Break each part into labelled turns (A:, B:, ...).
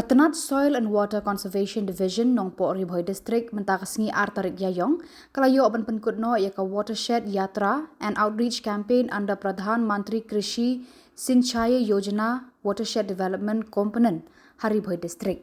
A: Tnad Soil and Water Conservation Division nong Po Ribhoi District mentakasngi Artarik Yayong kalayo ban Pynkut no Ïaka watershed yatra and outreach campaign under Pradhan Mantri Krishi Sinchai Yojana Watershed Development Component Haribhoi District.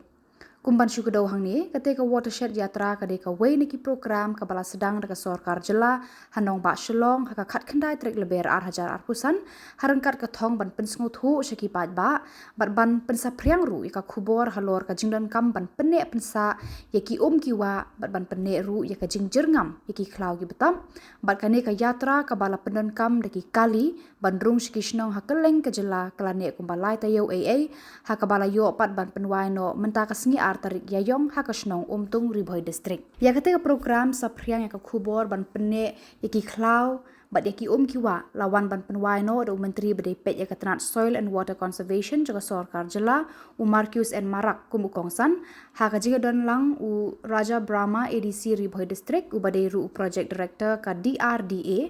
A: Kumban syukudau hang ni ketika watershed yatra kadeka way niki program kabala sedang dekat Khuborjylla hanong ba Shillong haka khat khandai trek leber hajar arpusan harangkat kathong ban pensngu thu syaki pat ba ban pensa priang ru ika Khubor halor ka jingdan kam ban Pynneh pensa yaki kiwa ban Pynneh ru yaka jingjerngam yaki klau ki betam bat kane ka yatra kabala pendan kam deki kali ban rung syaki shnong hakeleng ka jela kalane kumbalai tayo AA hakabala yo pat ban penwai no mentakasngi Artarik Yayong hakasnong umtung Ribhoi District. Ya ketika program sa priang yaka Khubor ban Pynneh yaki klau bat yaki kiwa lawan ban penwai no do menteri bedai pet yaka Tnad Soil and Water Conservation jaga Khuborjylla Marcus and Marak kumukongsan haka jiga don lang u Raja Brahma ADC Ribhoi District u badai ru project director ka DRDA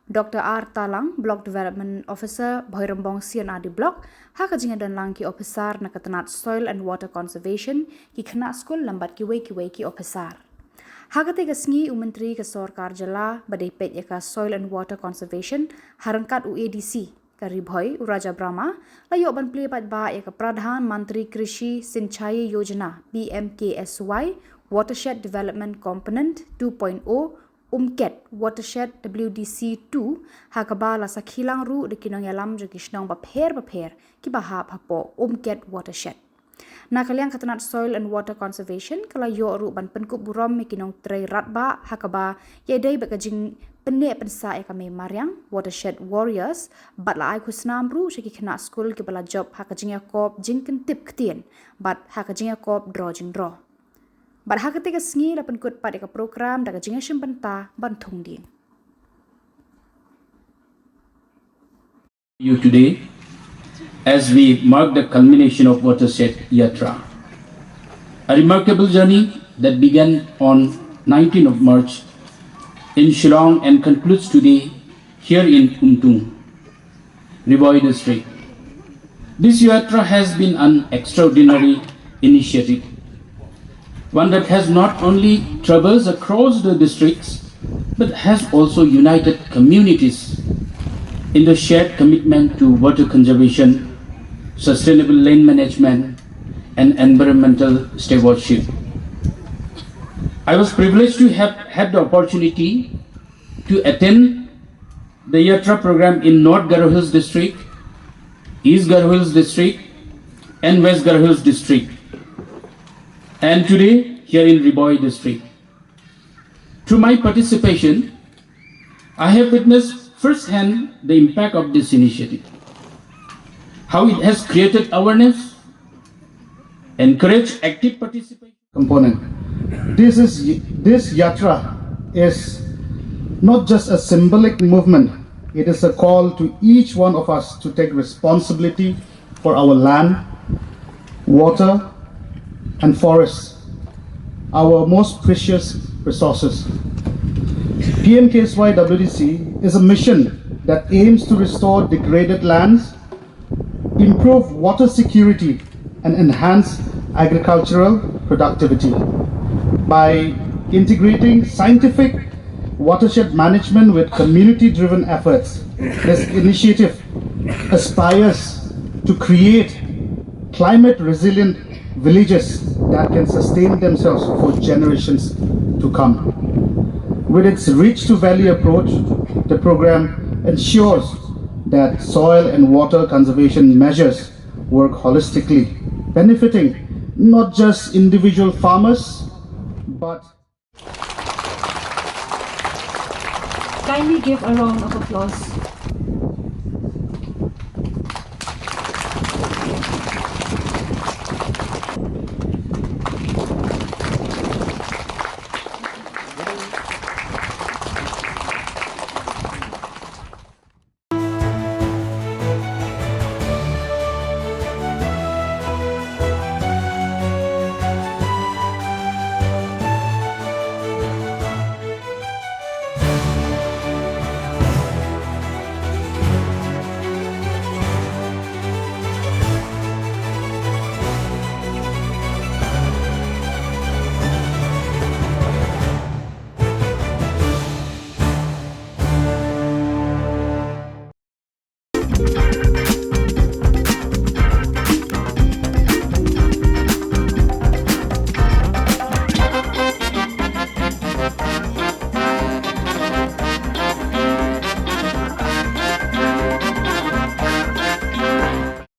A: Dr. R. Talang, Block Development Officer, Bhoirambong Tnad Block, haka jinga dan lang ki officer na Tnad Soil and Water Conservation, ki kena skul lambat ki ki officer. Haka tega sngi Menteri Khuborjylla badai pet yaka Soil and Water Conservation, harangkat ADC, ka Ribhoi, Raja Brahma, layo ban plipat ba yaka Pradhan Mantri Krishi Sinchai Yojana, BMKSY, Watershed Development Component 2.0, Umket Watershed WDC 2 hakabala sa khilang ru de Jingialap jagi shnong bapher ki bahap hapo Umket Watershed. Nakaliang Tnad Soil and Water Conservation kala yo ru ban Pynkut burom mikinong tray ratba hakaba yedai bakajing Pynneh pensa ekame Mariang Watershed Warriors bat la ai khusnam ru shaki kena school ki bala job hakajing yakop jingken tip ktien bat hakajing yakop draw jing draw. Bat haka tega sngi la Pynkut pat eka program daga jinga shimpenta bantung din.
B: You today as we mark the culmination of Watershed Yatra, a remarkable journey that began on 19th of March in Shillong and concludes today here in Umtung, Ribhoi District. This Yatra has been an extraordinary initiative, one that has not only traversed across the districts but has also united communities in the shared commitment to water conservation, sustainable land management and environmental stewardship. I was privileged to have had the opportunity to attend the Yatra program in North Garo Hills District, East Garo Hills District and West Garo Hills District, and today here in Ribhoi District. Through my participation, I have witnessed firsthand the impact of this initiative, how it has created awareness, encouraged active participation.
C: Component. This yatra is not just a symbolic movement, it is a call to each one of us to take responsibility for our land, water and forests, our most precious resources. PMKSY WDC is a mission that aims to restore degraded lands, improve water security and enhance agricultural productivity. By integrating scientific watershed management with community-driven efforts, this initiative aspires to create climate-resilient villages that can sustain themselves for generations to come. With its reach-to-valley approach, the program ensures that soil and water conservation measures work holistically, benefiting not just individual farmers, but...
D: Kindly give a round of applause